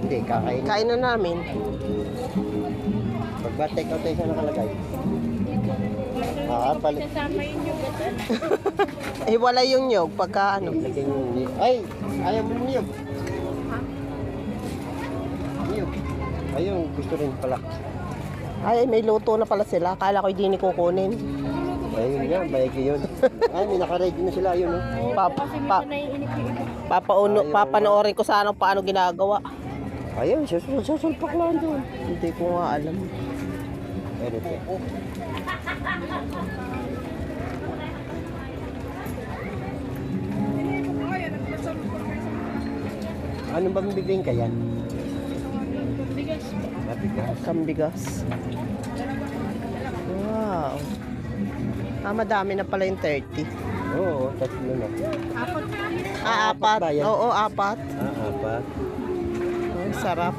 Hindi, kakain. Kain na namin. Pag ba take out tayo sa nakalagay? Palit. Kasama yung yugatan. Wala yung nyog pagka ano. Lagyan yung niyog. Ay! Ayaw mo ng niyog. Niyog. Ayun, gusto rin pala. Ay, may luto na pala sila. Kala ko hindi ni kukunin. Ayun nga, bayag yun. Ay, may naka-ready na sila, yun, no? Papanoorin ko sa ano paano ginagawa. Ayun, susulpak lang doon. Hindi ko nga alam. Pero ito. Ano bang bibingka yan? Bigas. Mabigas. Kambigas. Wow. Madami na pala yung 30. Oo, tatlo na. Apat. ba yan? Oo, apat. Apat. Sarap.